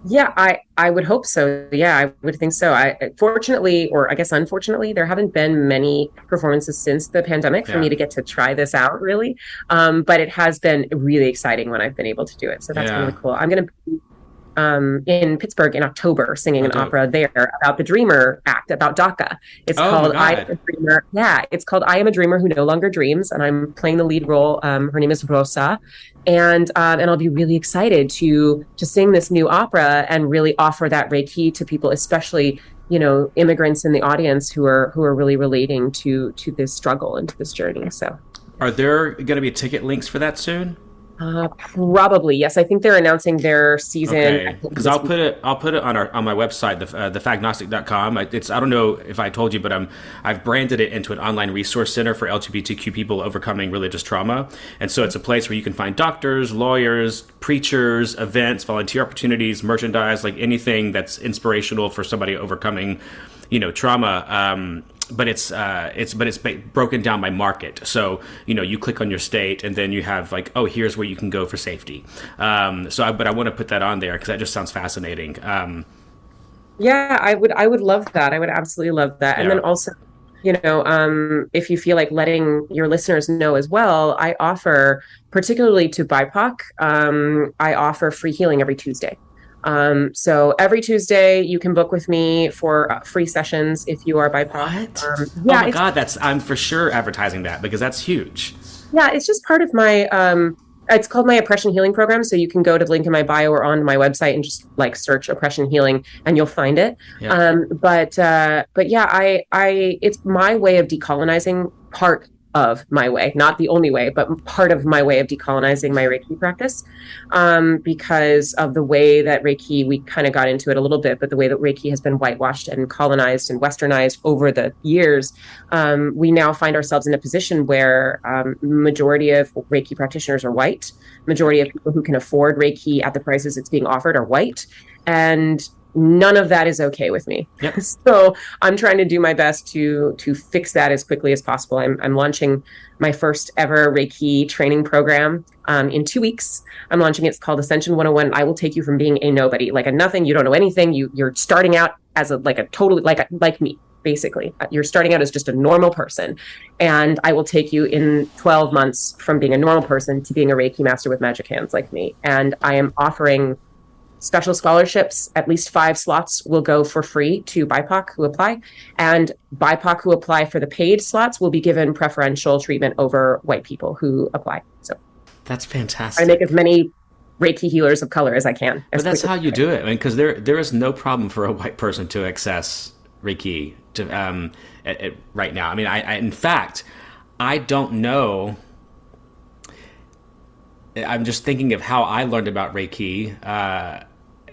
Yeah, I would hope so. Yeah, I would think so. I fortunately, or I guess unfortunately, there haven't been many performances since the pandemic for me Yeah. to get to try this out really. But it has been really exciting when I've been able to do it. So that's been Yeah. really cool. I'm gonna be in Pittsburgh in October singing Oh, an dope. opera there about the Dreamer Act, about DACA. It's Oh my called I God. Am a Dreamer. Yeah, it's called I Am a Dreamer Who No Longer Dreams, and I'm playing the lead role. Her name is Rosa, and I'll be really excited to sing this new opera and really offer that Reiki to people, especially immigrants in the audience who are really relating to this struggle and to this journey. So Are there going to be ticket links for that soon? probably yes. I think they're announcing their season Okay, because this I'll week. put it on my website, thefagnostic.com. It's I don't know if I told you, but I've branded it into an online resource center for LGBTQ people overcoming religious trauma, and so it's a place where you can find doctors, lawyers, preachers, events, volunteer opportunities, merchandise, like anything that's inspirational for somebody overcoming, trauma. But it's broken down by market. So you click on your state, and then you have like, oh, here's where you can go for safety. But I want to put that on there because that just sounds fascinating. Yeah, I would love that. I would absolutely love that. And then Yeah. also, if you feel like letting your listeners know as well, I offer, particularly to BIPOC, I offer free healing every Tuesday. So every Tuesday you can book with me for free sessions if you are BIPOC. What? Oh Yeah, my God, I'm for sure advertising that because that's huge. it's just part of my it's called my oppression healing program. So you can go to the link in my bio or on my website and just like search oppression healing and you'll find it. Yeah. But yeah, it's my way of decolonizing, part of my way, not the only way, but part of my way of decolonizing my Reiki practice. Because of the way that Reiki, we kind of got into it a little bit, but the way that Reiki has been whitewashed and colonized and westernized over the years, we now find ourselves in a position where majority of Reiki practitioners are white. Majority of people who can afford Reiki at the prices it's being offered are white. And none of that is okay with me. Yep. So I'm trying to do my best to fix that as quickly as possible. I'm launching my first ever Reiki training program in 2 weeks. I'm launching it. It's called Ascension 101. I will take you from being a nobody, like a nothing. You don't know anything. You're starting out as a totally like me, basically. You're starting out as just a normal person. And I will take you in 12 months from being a normal person to being a Reiki master with magic hands like me. And I am offering special scholarships. At least 5 slots will go for free to BIPOC who apply. And BIPOC who apply for the paid slots will be given preferential treatment over white people who apply. So that's fantastic. I make as many Reiki healers of color as I can. But that's how you do it. I mean, because there is no problem for a white person to access Reiki right now. I mean, I in fact, I don't know. I'm just thinking of how I learned about Reiki,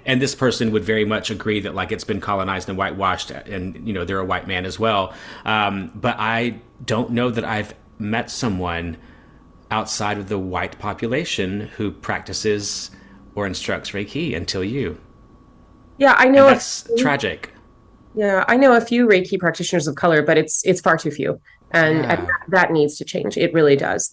and this person would very much agree that like it's been colonized and whitewashed, and you know they're a white man as well. But I don't know that I've met someone outside of the white population who practices or instructs Reiki until you. Yeah, I know. And that's tragic. Yeah, I know a few Reiki practitioners of color, but it's far too few. And that needs to change. It really does.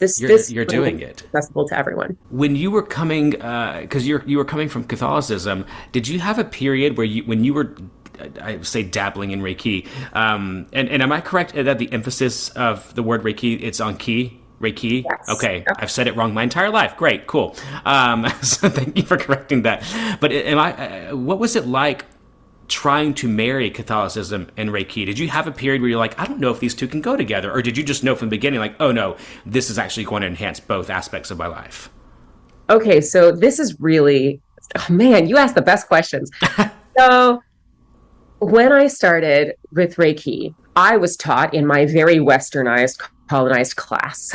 You're doing it accessible to everyone. When you were coming, because you were coming from Catholicism, did you have a period where when you were, I would say, dabbling in Reiki? And am I correct that the emphasis of the word Reiki, it's on ki? Reiki? Yes. Okay, yep. I've said it wrong my entire life. Great, cool. So thank you for correcting that. But what was it like trying to marry Catholicism and Reiki? Did you have a period where you're like, I don't know if these two can go together? Or did you just know from the beginning, like, oh no, this is actually going to enhance both aspects of my life? Okay, so this is really, oh man, you asked the best questions. So when I started with Reiki, I was taught in my very westernized, colonized class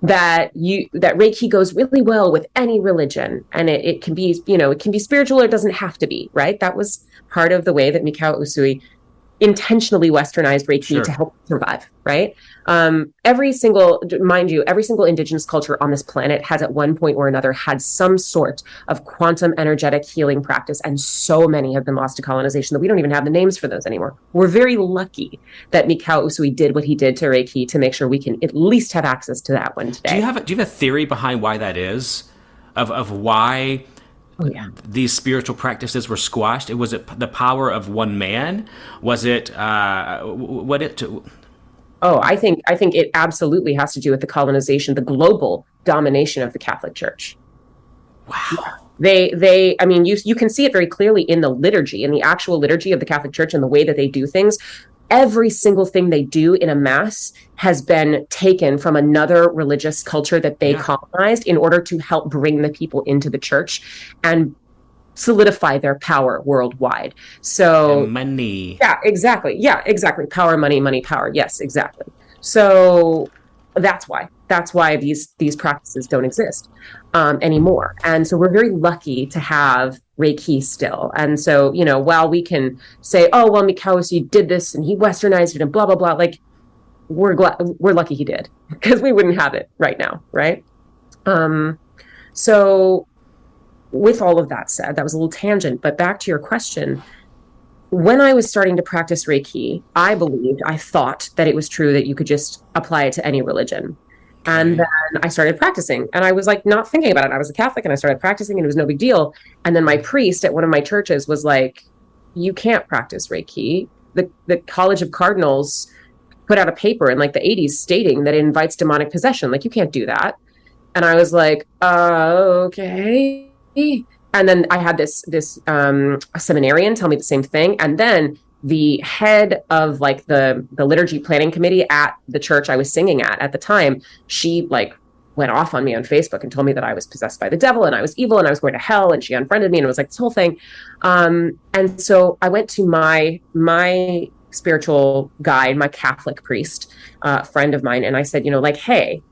that Reiki goes really well with any religion, and it can be, it can be spiritual or it doesn't have to be, right? That was part of the way that Mikao Usui intentionally westernized Reiki to help survive, right? Every single indigenous culture on this planet has at one point or another had some sort of quantum energetic healing practice, and so many have been lost to colonization that we don't even have the names for those anymore. We're very lucky that Mikao Usui did what he did to Reiki to make sure we can at least have access to that one today. Do you have a theory behind why that is? Of why these spiritual practices were squashed? Was it the power of one man? Was it I think it absolutely has to do with the colonization, the global domination of the Catholic Church. Wow. I mean, you can see it very clearly in the liturgy, in the actual liturgy of the Catholic Church and the way that they do things. Every single thing they do in a mass has been taken from another religious culture that they colonized in order to help bring the people into the church and solidify their power worldwide. So and money. Yeah, exactly. Power, money, power. Yes, exactly. So that's why these practices don't exist anymore. And so we're very lucky to have Reiki still. And so, while we can say, oh, well, Mikao Usui did this and he westernized it and blah, blah, blah, like we're lucky he did, because we wouldn't have it right now. Right. So with all of that said, that was a little tangent, but back to your question. When I was starting to practice Reiki, I thought that it was true that you could just apply it to any religion. And then I started practicing, and I was like not thinking about it. I was a Catholic and I started practicing and it was no big deal. And then my priest at one of my churches was like, you can't practice Reiki. The College of Cardinals put out a paper in like the 80s stating that it invites demonic possession. Like, you can't do that. And I was like, okay. And then I had this a seminarian tell me the same thing. And then the head of like the liturgy planning committee at the church I was singing at the time, she like went off on me on Facebook and told me that I was possessed by the devil and I was evil and I was going to hell, and she unfriended me, and it was like this whole thing. And so I went to my spiritual guide, my Catholic priest, friend of mine, and I said, hey,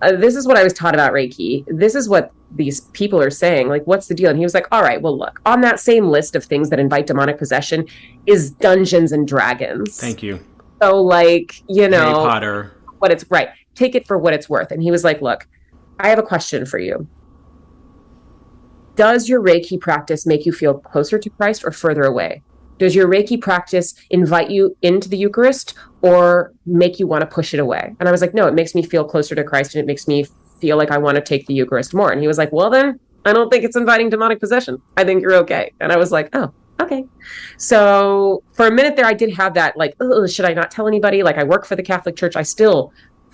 this is what I was taught about Reiki. This is what these people are saying. Like, what's the deal? And he was like, all right, well, look, on that same list of things that invite demonic possession is Dungeons and Dragons. Thank you. So like, Harry Potter. What it's right. Take it for what it's worth. And he was like, look, I have a question for you. Does your Reiki practice make you feel closer to Christ or further away? Does your Reiki practice invite you into the Eucharist or make you want to push it away? And I was like, no, it makes me feel closer to Christ, and it makes me feel like I want to take the Eucharist more. And he was like, well, then I don't think it's inviting demonic possession. I think you're okay. And I was like, oh, Okay. So for a minute there, I did have that, like, oh, should I not tell anybody? Like, I work for the Catholic Church. I still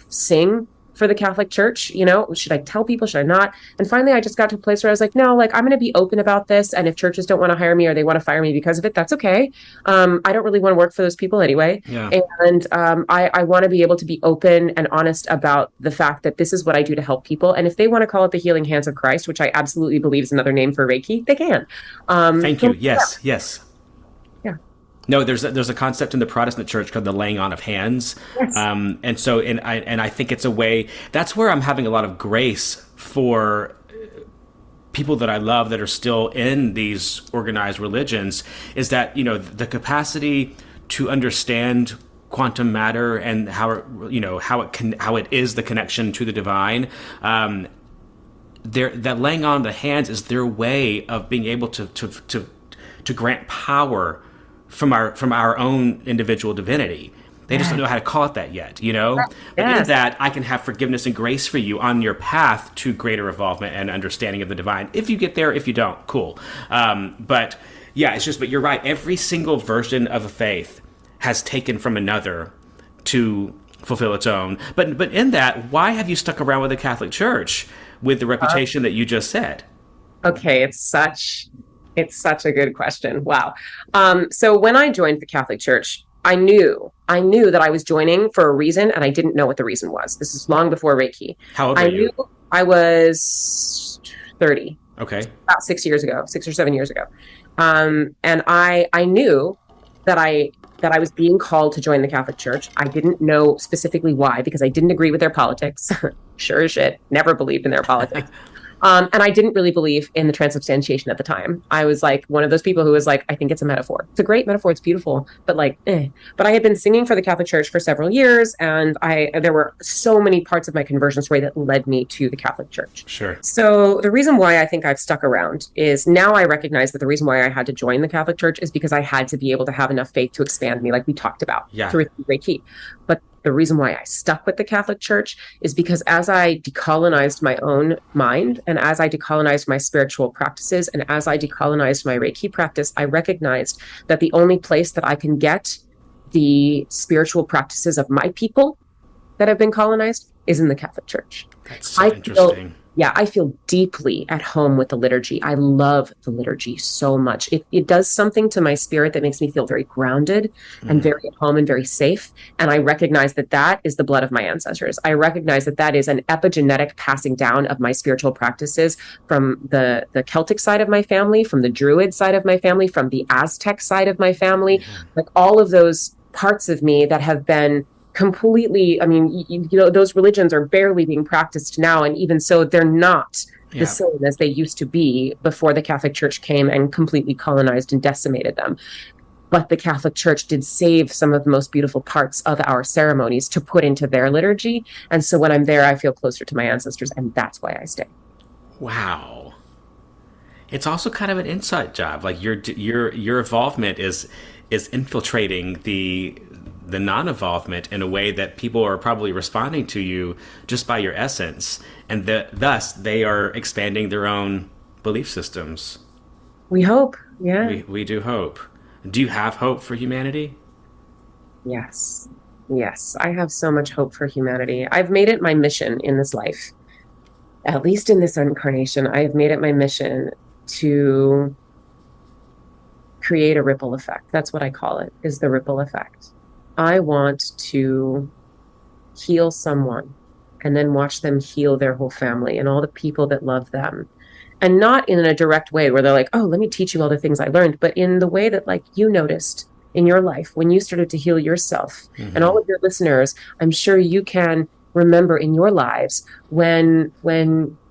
sing for the Catholic Church. Should I tell people? Should I not? And finally, I just got to a place where I was like, no, like, I'm going to be open about this. And if churches don't want to hire me or they want to fire me because of it, that's okay. I don't really want to work for those people anyway. Yeah. And I want to be able to be open and honest about the fact that this is what I do to help people. And if they want to call it the healing hands of Christ, which I absolutely believe is another name for Reiki, they can. Thank you. Yes, yes. Yeah. No, there's a concept in the Protestant church called the laying on of hands. Yes. I think it's a way, that's where I'm having a lot of grace for people that I love that are still in these organized religions, is that, the capacity to understand quantum matter and how it is the connection to the divine. That laying on of the hands is their way of being able to grant power from our own individual divinity. They just don't know how to call it that yet, But in that, I can have forgiveness and grace for you on your path to greater involvement and understanding of the divine. If you get there, if you don't, cool. But you're right. Every single version of a faith has taken from another to fulfill its own. But in that, why have you stuck around with the Catholic Church with the reputation that you just said? Okay, it's such a good question. Wow. So when I joined the Catholic Church, I knew that I was joining for a reason, and I didn't know what the reason was. This is long before Reiki. How old were you? I was 30. Okay. About 6 or 7 years ago. And I knew that I was being called to join the Catholic Church. I didn't know specifically why, because I didn't agree with their politics. Sure as shit, never believed in their politics. And I didn't really believe in the transubstantiation at the time. I was like one of those people who was like, I think it's a metaphor. It's a great metaphor. It's beautiful, but like, eh. But I had been singing for the Catholic Church for several years, and there were so many parts of my conversion story that led me to the Catholic Church. Sure. So the reason why I think I've stuck around is now I recognize that the reason why I had to join the Catholic Church is because I had to be able to have enough faith to expand me, like we talked about, through Reiki. But the reason why I stuck with the Catholic Church is because as I decolonized my own mind, and as I decolonized my spiritual practices, and as I decolonized my Reiki practice, I recognized that the only place that I can get the spiritual practices of my people that have been colonized is in the Catholic Church. That's so interesting. I feel deeply at home with the liturgy. I love the liturgy so much. It does something to my spirit that makes me feel very grounded and very at home and very safe. And I recognize that that is the blood of my ancestors. I recognize that that is an epigenetic passing down of my spiritual practices from the Celtic side of my family, from the Druid side of my family, from the Aztec side of my family, like all of those parts of me that have been completely, I mean, those religions are barely being practiced now. And even so, they're not the same as they used to be before the Catholic Church came and completely colonized and decimated them. But the Catholic Church did save some of the most beautiful parts of our ceremonies to put into their liturgy. And so when I'm there, I feel closer to my ancestors, and that's why I stay. Wow. It's also kind of an inside job. Like your involvement is infiltrating the non-involvement in a way that people are probably responding to you just by your essence, and thus they are expanding their own belief systems. We hope. Yeah. We do hope. Do you have hope for humanity? Yes. I have so much hope for humanity. I've made it my mission in this life, at least in this incarnation. I've made it my mission to create a ripple effect. That's what I call it, is the ripple effect. I want to heal someone and then watch them heal their whole family and all the people that love them. And not in a direct way where they're like, oh, let me teach you all the things I learned, but in the way that like you noticed in your life when you started to heal yourself. And all of your listeners, I'm sure you can remember in your lives when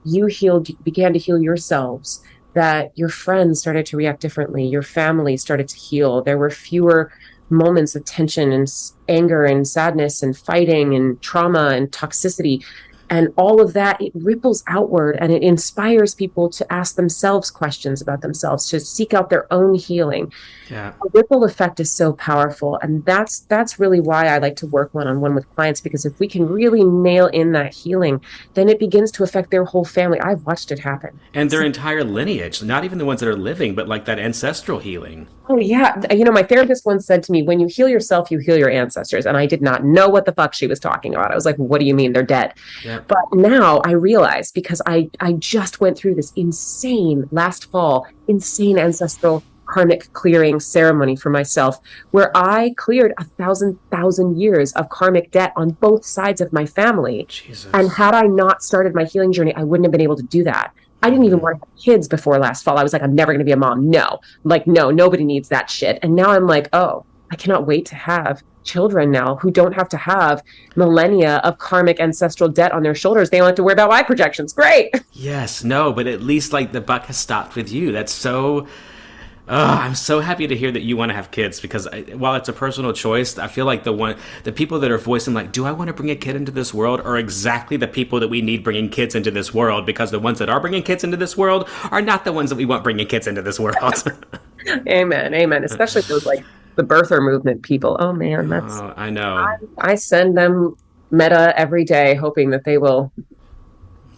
you began to heal yourselves, that your friends started to react differently. Your family started to heal. There were fewer moments of tension and anger and sadness and fighting and trauma and toxicity. And all of that, it ripples outward and it inspires people to ask themselves questions about themselves, to seek out their own healing. Yeah. A ripple effect is so powerful. And that's really why I like to work one-on-one with clients, because if we can really nail in that healing, then it begins to affect their whole family. I've watched it happen. And their entire lineage, not even the ones that are living, but like that ancestral healing. Oh, yeah. My therapist once said to me, when you heal yourself, you heal your ancestors. And I did not know what the fuck she was talking about. I was like, what do you mean they're dead? Yep. But now I realize because I just went through this insane last fall, insane ancestral karmic clearing ceremony for myself, where I cleared 1,000 years of karmic debt on both sides of my family. And Jesus. had I not started my healing journey, I wouldn't have been able to do that. I didn't even Hmm. want to have kids before last fall. I was like, I'm never going to be a mom. No, like, no, nobody needs that shit. And now I'm like, oh, I cannot wait to have children now who don't have to have millennia of karmic ancestral debt on their shoulders. They don't have to worry about my projections. Great. Yes, no, but at least like the buck has stopped with you. That's so. I'm so happy to hear that you want to have kids because while it's a personal choice, I feel like the people that are voicing like, do I want to bring a kid into this world, are exactly the people that we need bringing kids into this world, because the ones that are bringing kids into this world are not the ones that we want bringing kids into this world. Amen. Amen. Especially those like the birther movement people. Oh man, I I, know. I send them meta every day, hoping that they will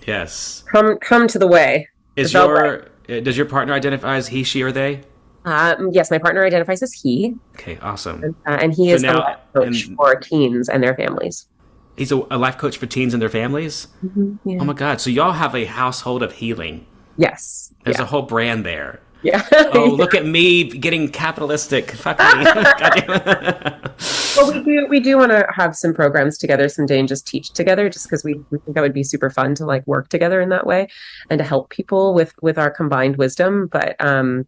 Yes. come to the way. Is The way. your does your partner identify as he, she, or they? Yes, my partner identifies as he, Okay, awesome. and he So is a life now, coach and for teens and their families. he's a life coach for teens and their families. Oh Yeah. my God! So y'all have a household of healing. Yes. There's Yeah. a whole brand there. Yeah. Oh, look at me getting capitalistic. Fuck me. Goddamn. Well, we do want to have some programs together someday and just teach together, just because we think that would be super fun to like work together in that way and to help people with our combined wisdom. But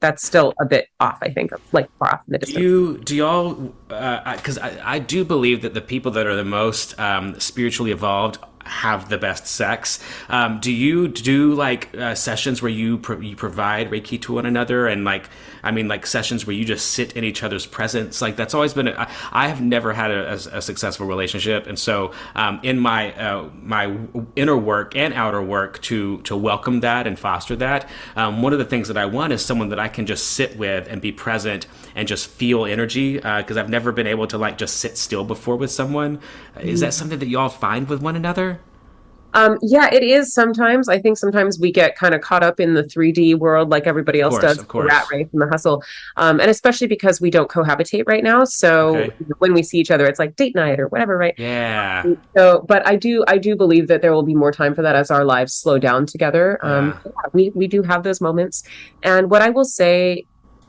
that's still a bit off, I think, like far off in the distance. Do y'all? Because I do believe that the people that are the most spiritually evolved have the best sex. Do you do like sessions where you provide Reiki to one another, and like like sessions where you just sit in each other's presence? Like that's always been. I have never had a successful relationship, and so in my inner work and outer work to welcome that and foster that, one of the things that I want is someone that I can just sit with and be present and just feel energy, because I've never been able to like just sit still before with someone. Is that something that y'all find with one another? Yeah, it is sometimes. I think sometimes we get kind of caught up in the 3D world like everybody Of else course, does, of the rat course. race and the hustle. And especially because we don't cohabitate right now. So Okay. when we see each other, it's like date night or whatever, right? Yeah. So, but I do believe that there will be more time for that as our lives slow down together. Yeah. Yeah, we do have those moments. And what I will say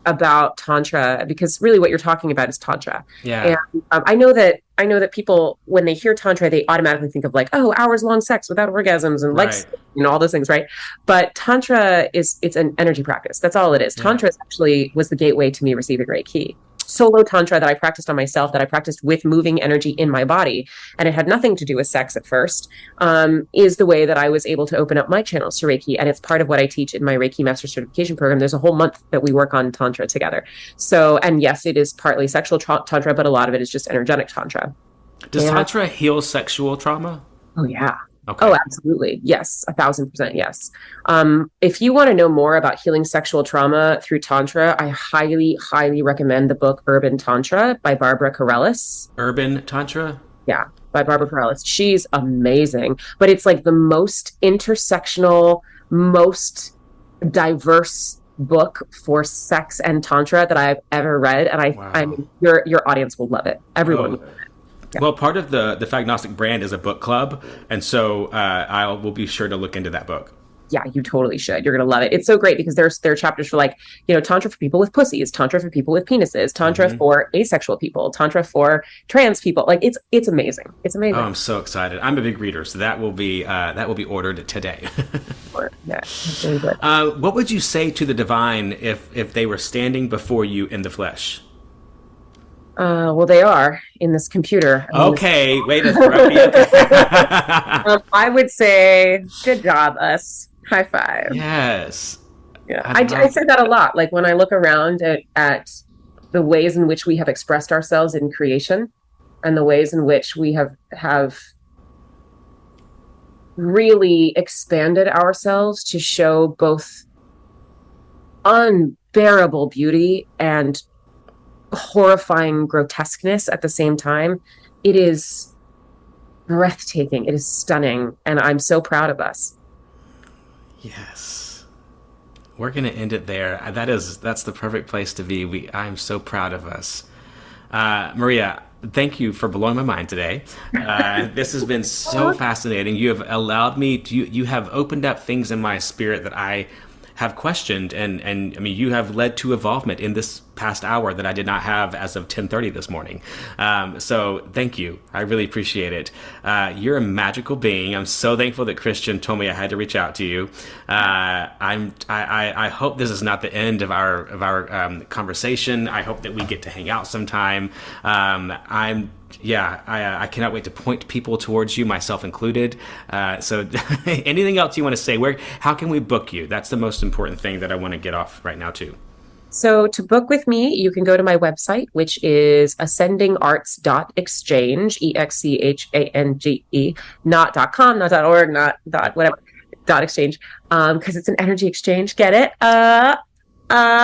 about Tantra, because really what you're talking about is Tantra. And Yeah. I know that people, when they hear Tantra, they automatically think of like, oh, hours long sex without orgasms and like, Right. all those things, right? But Tantra it's an energy practice. That's all it is. Yeah. Tantra actually was the gateway to me receiving Reiki. Solo Tantra that I practiced on myself, that I practiced with moving energy in my body, and it had nothing to do with sex at first, is the way that I was able to open up my channels to Reiki. And it's part of what I teach in my Reiki Master Certification program. There's a whole month that we work on Tantra together. So, and yes, it is partly sexual Tantra, but a lot of it is just energetic Tantra. Does And Tantra heal sexual trauma? oh, yeah. Oh, Okay. absolutely. Yes. 1,000% yes. If you want to know more about healing sexual trauma through Tantra, I highly, highly recommend the book Urban Tantra by Barbara Carrellis. Urban Tantra? Yeah, by Barbara Carrellis. She's amazing, but it's like the most intersectional, most diverse book for sex and tantra that I've ever read, and I Wow. mean, your audience will love it. Everyone. Oh. Well, part of the Fagnostic brand is a book club, and so I will be sure to look into that book. Yeah, you totally should. You're gonna love it. It's so great because there are chapters for like, tantra for people with pussies, tantra for people with penises, tantra Hmm. for asexual people, tantra for trans people. Like it's amazing. It's Oh, amazing. I'm so excited! I'm a big reader, so that will be ordered today. Yeah, it's really good. What would you say to the divine if they were standing before you in the flesh? Well, they are in this computer. Okay, way to throw me. I would say, good job, us. High five. Yes. Yeah, I I love. say that a lot. Like when I look around at the ways in which we have expressed ourselves in creation, and the ways in which we have really expanded ourselves to show both unbearable beauty and horrifying grotesqueness at the same time. It is breathtaking. It is stunning, and I'm so proud of us. Yes. we're going to end it there. That's the perfect place to be. I'm so proud of us. Maria, thank you for blowing my mind today. This has been so fascinating. You have allowed me to, you have opened up things in my spirit that I have questioned, and I mean, you have led to evolvement in this past hour that I did not have as of 10:30 this morning. So thank you. I really appreciate it. You're a magical being. I'm so thankful that Christian told me I had to reach out to you. I hope this is not the end of our conversation. I hope that we get to hang out sometime. I cannot wait to point people towards you, myself included. So anything else you want to say? How can we book you? That's the most important thing that I want to get off right now too. So to book with me, you can go to my website, which is ascendingarts.exchange, EXCHANGE, not .com, not .org, not whatever, .exchange, because it's an energy exchange. Get it? And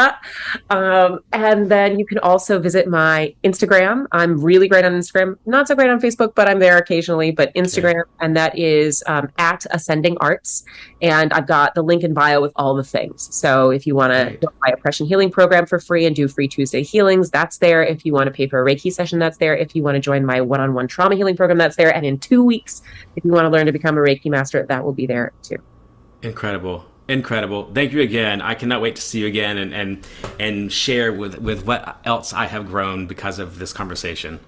then you can also visit my Instagram. I'm really great on Instagram, not so great on Facebook, but I'm there occasionally. But Instagram, and that is at Ascending Arts. And I've got the link in bio with all the things. So if you want to do my oppression healing program for free and do free Tuesday healings, that's there. If you want to pay for a Reiki session, that's there. If you want to join my one-on-one trauma healing program, that's there. And in 2 weeks, if you want to learn to become a Reiki master, that will be there too. Incredible. Thank you again. I cannot wait to see you again and share with what else I have grown because of this conversation.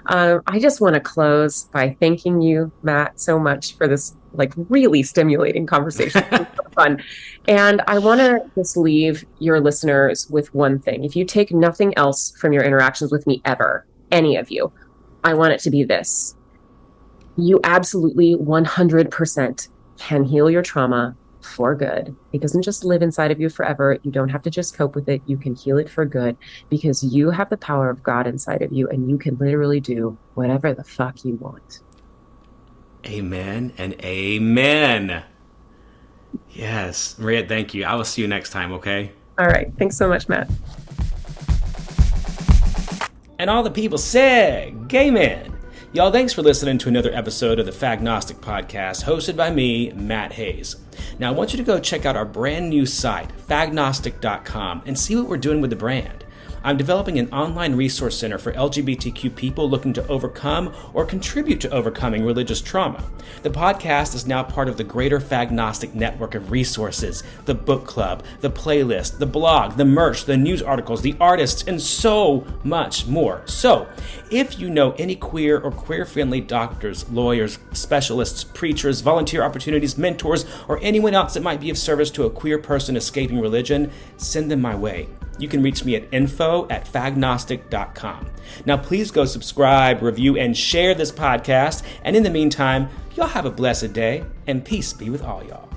I just want to close by thanking you, Matt, so much for this really stimulating conversation. It was so fun. And I want to just leave your listeners with one thing. If you take nothing else from your interactions with me ever, any of you, I want it to be this. You absolutely 100% can heal your trauma for good. It doesn't just live inside of you forever. You don't have to just cope with it. You can heal it for good because you have the power of God inside of you, and you can literally do whatever the fuck you want. Amen and amen. Yes. Maria, thank you. I will see you next time, okay? All right. Thanks so much, Matt. And all the people said, Amen. Y'all, thanks for listening to another episode of the Fagnostic Podcast, hosted by me, Matt Hayes. Now, I want you to go check out our brand new site, fagnostic.com, and see what we're doing with the brand. I'm developing an online resource center for LGBTQ people looking to overcome or contribute to overcoming religious trauma. The podcast is now part of the greater Fagnostic network of resources, the book club, the playlist, the blog, the merch, the news articles, the artists, and so much more. So, if you know any queer or queer-friendly doctors, lawyers, specialists, preachers, volunteer opportunities, mentors, or anyone else that might be of service to a queer person escaping religion, send them my way. You can reach me at info@fagnostic.com. Now, please go subscribe, review, and share this podcast. And in the meantime, y'all have a blessed day, and peace be with all y'all.